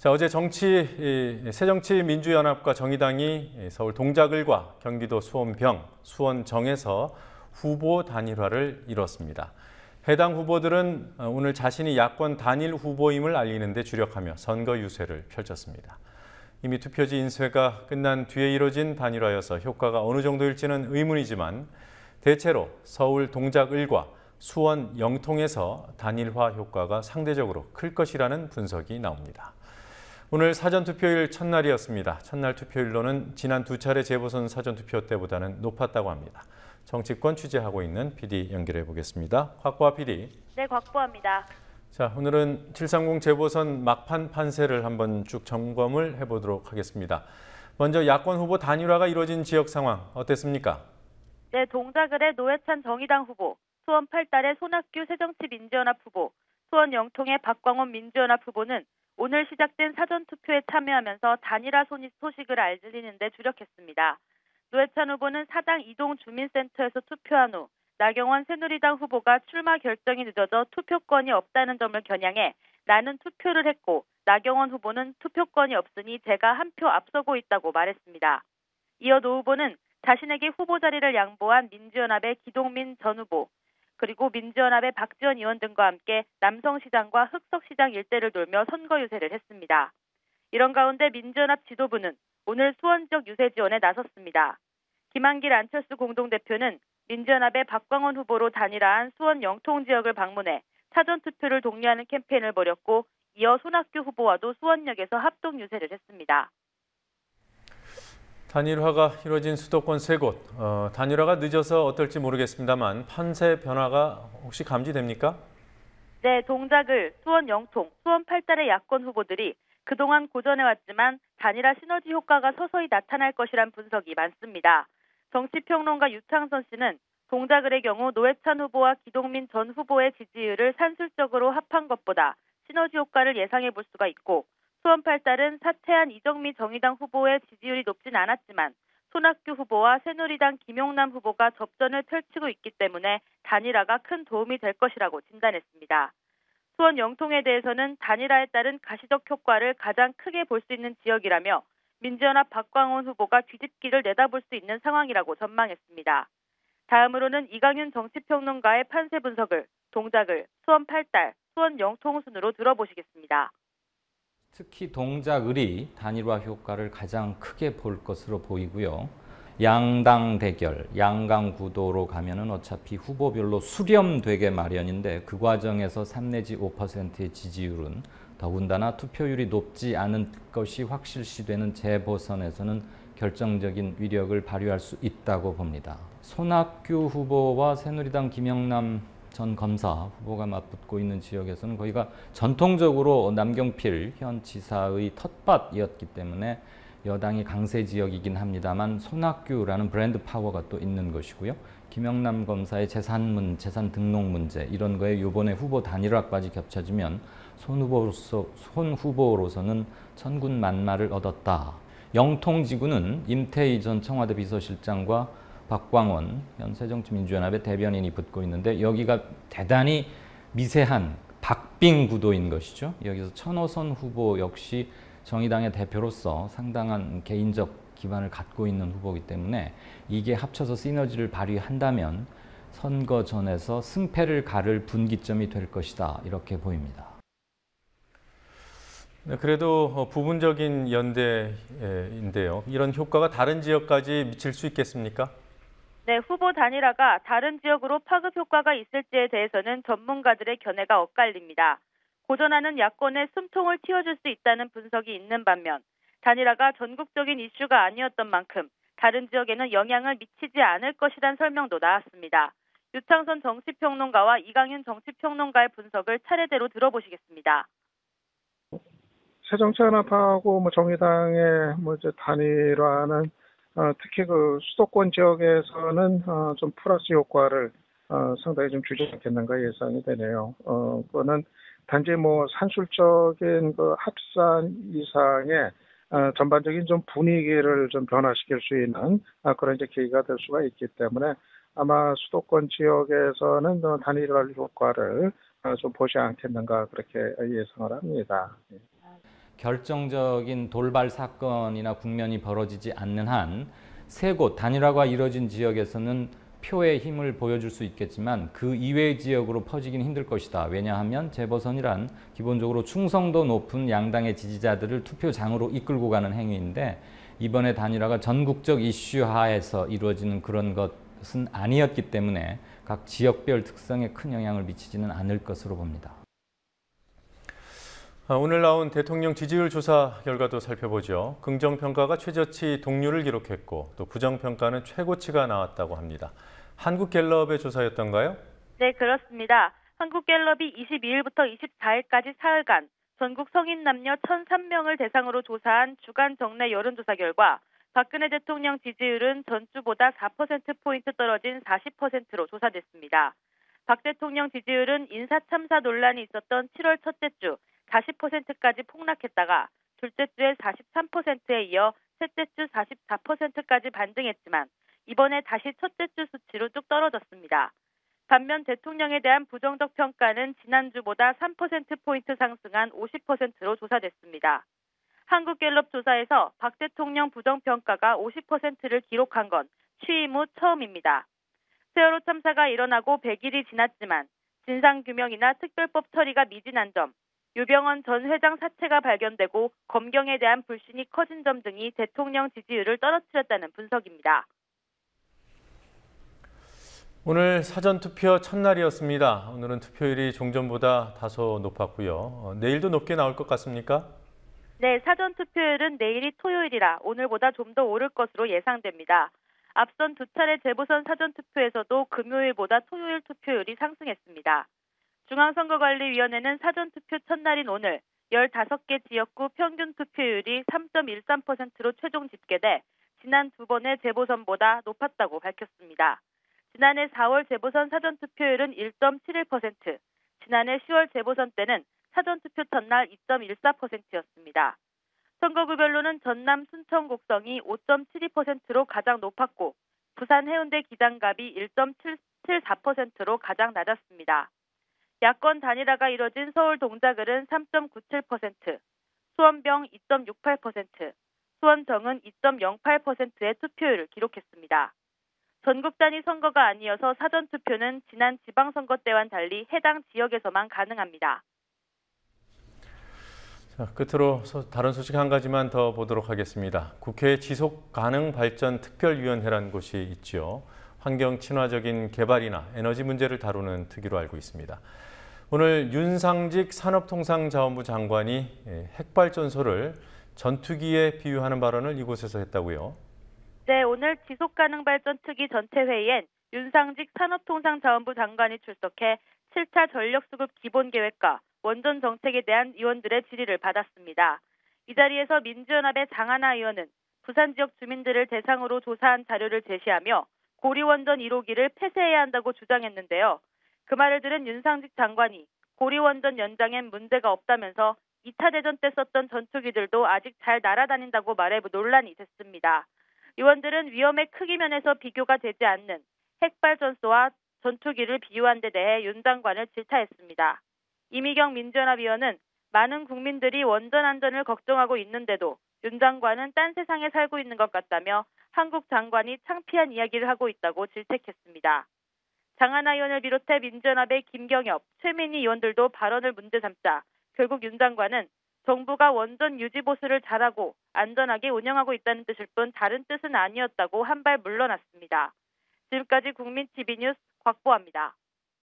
자, 어제 새정치민주연합과 정의당이 서울 동작을과 경기도 수원병, 수원정에서 후보 단일화를 이뤘습니다. 해당 후보들은 오늘 자신이 야권 단일 후보임을 알리는 데 주력하며 선거 유세를 펼쳤습니다. 이미 투표지 인쇄가 끝난 뒤에 이뤄진 단일화여서 효과가 어느 정도일지는 의문이지만 대체로 서울 동작을과 수원 영통에서 단일화 효과가 상대적으로 클 것이라는 분석이 나옵니다. 오늘 사전투표일 첫날이었습니다. 첫날 투표율로는 지난 두 차례 재보선 사전투표 때보다는 높았다고 합니다. 정치권 취재하고 있는 PD 연결해 보겠습니다. 곽보아 PD. 네, 곽보아입니다. 자, 오늘은 730 재보선 막판 판세를 한번 쭉 점검을 해보도록 하겠습니다. 먼저 야권 후보 단일화가 이루어진 지역 상황 어땠습니까? 네, 동작을의 노회찬 정의당 후보, 수원 8달의 손학규 새정치민주연합 후보, 수원 영통의 박광원 민주연합 후보는 오늘 시작된 사전투표에 참여하면서 단일화 소식을 알리는 데 주력했습니다. 노회찬 후보는 사당 이동 주민센터에서 투표한 후 나경원 새누리당 후보가 출마 결정이 늦어져 투표권이 없다는 점을 겨냥해 나는 투표를 했고 나경원 후보는 투표권이 없으니 제가 한 표 앞서고 있다고 말했습니다. 이어 노 후보는 자신에게 후보 자리를 양보한 민주연합의 기동민 전 후보, 그리고 민주연합의 박지원 의원 등과 함께 남성시장과 흑석시장 일대를 돌며 선거 유세를 했습니다. 이런 가운데 민주연합 지도부는 오늘 수원 지역 유세 지원에 나섰습니다. 김한길 안철수 공동대표는 민주연합의 박광원 후보로 단일화한 수원 영통 지역을 방문해 사전투표를 독려하는 캠페인을 벌였고 이어 손학규 후보와도 수원역에서 합동 유세를 했습니다. 단일화가 이루어진 수도권 세 곳, 단일화가 늦어서 어떨지 모르겠습니다만 판세 변화가 혹시 감지됩니까? 네, 동작을, 수원 영통, 수원 8달의 야권 후보들이 그동안 고전해왔지만 단일화 시너지 효과가 서서히 나타날 것이란 분석이 많습니다. 정치평론가 유창선 씨는 동작을의 경우 노회찬 후보와 기동민 전 후보의 지지율을 산술적으로 합한 것보다 시너지 효과를 예상해 볼 수가 있고 수원 8달은 사퇴한 이정미 정의당 후보의 지지율이 높진 않았지만 손학규 후보와 새누리당 김용남 후보가 접전을 펼치고 있기 때문에 단일화가 큰 도움이 될 것이라고 진단했습니다. 수원 영통에 대해서는 단일화에 따른 가시적 효과를 가장 크게 볼 수 있는 지역이라며 민주연합 박광원 후보가 뒤집기를 내다볼 수 있는 상황이라고 전망했습니다. 다음으로는 이강윤 정치평론가의 판세 분석을 동작을, 수원 8달, 수원 영통 순으로 들어보시겠습니다. 특히 동작을이 단일화 효과를 가장 크게 볼 것으로 보이고요. 양당 대결, 양강 구도로 가면은 어차피 후보별로 수렴되게 마련인데 그 과정에서 3 내지 5%의 지지율은 더군다나 투표율이 높지 않은 것이 확실시되는 재보선에서는 결정적인 위력을 발휘할 수 있다고 봅니다. 손학규 후보와 새누리당 김영남 전 검사 후보가 맞붙고 있는 지역에서는 거기가 전통적으로 남경필 현 지사의 텃밭이었기 때문에 여당이 강세 지역이긴 합니다만 손학규라는 브랜드 파워가 또 있는 것이고요. 김영남 검사의 재산 등록 문제 이런 거에 이번에 후보 단일화까지 겹쳐지면 손 후보로서는 천군만마를 얻었다. 영통지구는 임태희 전 청와대 비서실장과 박광원 현 새정치민주연합의 대변인이 붙고 있는데 여기가 대단히 미세한 박빙 구도인 것이죠. 여기서 천호선 후보 역시 정의당의 대표로서 상당한 개인적 기반을 갖고 있는 후보이기 때문에 이게 합쳐서 시너지를 발휘한다면 선거 전에서 승패를 가를 분기점이 될 것이다. 이렇게 보입니다. 네, 그래도 부분적인 연대인데요. 이런 효과가 다른 지역까지 미칠 수 있겠습니까? 네, 후보 단일화가 다른 지역으로 파급 효과가 있을지에 대해서는 전문가들의 견해가 엇갈립니다. 고전하는 야권의 숨통을 틔워줄 수 있다는 분석이 있는 반면 단일화가 전국적인 이슈가 아니었던 만큼 다른 지역에는 영향을 미치지 않을 것이란 설명도 나왔습니다. 유창선 정치평론가와 이강윤 정치평론가의 분석을 차례대로 들어보시겠습니다. 새정치연합하고 정의당의 이제 단일화는 특히 그 수도권 지역에서는 좀 플러스 효과를 상당히 좀 주지 않겠는가 예상이 되네요. 그거는 단지 산술적인 그 합산 이상의 전반적인 좀 분위기를 좀 변화시킬 수 있는 그런 이제 계기가 될 수가 있기 때문에 아마 수도권 지역에서는 단일화 효과를 좀 보지 않겠는가 그렇게 예상을 합니다. 결정적인 돌발 사건이나 국면이 벌어지지 않는 한 세 곳 단일화가 이뤄진 지역에서는 표의 힘을 보여줄 수 있겠지만 그 이외의 지역으로 퍼지긴 힘들 것이다. 왜냐하면 재보선이란 기본적으로 충성도 높은 양당의 지지자들을 투표장으로 이끌고 가는 행위인데 이번에 단일화가 전국적 이슈화에서 이루어지는 그런 것은 아니었기 때문에 각 지역별 특성에 큰 영향을 미치지는 않을 것으로 봅니다. 오늘 나온 대통령 지지율 조사 결과도 살펴보죠. 긍정평가가 최저치 동률을 기록했고 또 부정평가는 최고치가 나왔다고 합니다. 한국갤럽의 조사였던가요? 네, 그렇습니다. 한국갤럽이 22일부터 24일까지 사흘간 전국 성인 남녀 1,003명을 대상으로 조사한 주간 정례 여론조사 결과 박근혜 대통령 지지율은 전주보다 4%포인트 떨어진 40%로 조사됐습니다. 박 대통령 지지율은 인사참사 논란이 있었던 7월 첫째 주 40%까지 폭락했다가 둘째 주에 43%에 이어 셋째 주 44%까지 반등했지만 이번에 다시 첫째 주 수치로 쭉 떨어졌습니다. 반면 대통령에 대한 부정적 평가는 지난주보다 3%포인트 상승한 50%로 조사됐습니다. 한국갤럽 조사에서 박 대통령 부정평가가 50%를 기록한 건 취임 후 처음입니다. 세월호 참사가 일어나고 100일이 지났지만 진상규명이나 특별법 처리가 미진한 점, 유병언 전 회장 사체가 발견되고 검경에 대한 불신이 커진 점 등이 대통령 지지율을 떨어뜨렸다는 분석입니다. 오늘 사전투표 첫날이었습니다. 오늘은 투표율이 종전보다 다소 높았고요. 내일도 높게 나올 것 같습니까? 네, 사전투표율은 내일이 토요일이라 오늘보다 좀 더 오를 것으로 예상됩니다. 앞선 두 차례 재보선 사전투표에서도 금요일보다 토요일 투표율이 상승했습니다. 중앙선거관리위원회는 사전투표 첫날인 오늘 15개 지역구 평균 투표율이 3.13%로 최종 집계돼 지난 두 번의 재보선보다 높았다고 밝혔습니다. 지난해 4월 재보선 사전투표율은 1.71%, 지난해 10월 재보선 때는 사전투표 첫날 2.14%였습니다. 선거구별로는 전남 순천 곡성이 5.72%로 가장 높았고 부산 해운대 기장갑이 1.74%로 가장 낮았습니다. 야권 단일화가 이뤄진 서울 동작을은 3.97%, 수원병 2.68%, 수원정은 2.08%의 투표율을 기록했습니다. 전국 단위 선거가 아니어서 사전투표는 지난 지방선거 때와는 달리 해당 지역에서만 가능합니다. 자, 끝으로 다른 소식 한 가지만 더 보도록 하겠습니다. 국회 지속가능발전특별위원회라는 곳이 있죠. 환경 친화적인 개발이나 에너지 문제를 다루는 특위로 알고 있습니다. 오늘 윤상직 산업통상자원부 장관이 핵발전소를 전투기에 비유하는 발언을 이곳에서 했다고요? 네, 오늘 지속가능발전특위 전체회의엔 윤상직 산업통상자원부 장관이 출석해 7차 전력수급 기본계획과 원전 정책에 대한 의원들의 질의를 받았습니다. 이 자리에서 민주연합의 장하나 의원은 부산 지역 주민들을 대상으로 조사한 자료를 제시하며 고리원전 1호기를 폐쇄해야 한다고 주장했는데요. 그 말을 들은 윤상직 장관이 고리원전 연장엔 문제가 없다면서 2차 대전 때 썼던 전투기들도 아직 잘 날아다닌다고 말해 논란이 됐습니다. 의원들은 위험의 크기 면에서 비교가 되지 않는 핵발전소와 전투기를 비유한 데 대해 윤 장관을 질타했습니다. 이미경 민주연합 의원은 많은 국민들이 원전 안전을 걱정하고 있는데도 윤 장관은 딴 세상에 살고 있는 것 같다며 한국 장관이 창피한 이야기를 하고 있다고 질책했습니다. 장하나 의원을 비롯해 민주연합의 김경엽, 최민희 의원들도 발언을 문제 삼자 결국 윤 장관은 정부가 원전 유지 보수를 잘하고 안전하게 운영하고 있다는 뜻일 뿐 다른 뜻은 아니었다고 한 발 물러났습니다. 지금까지 국민TV 뉴스 곽보아입니다.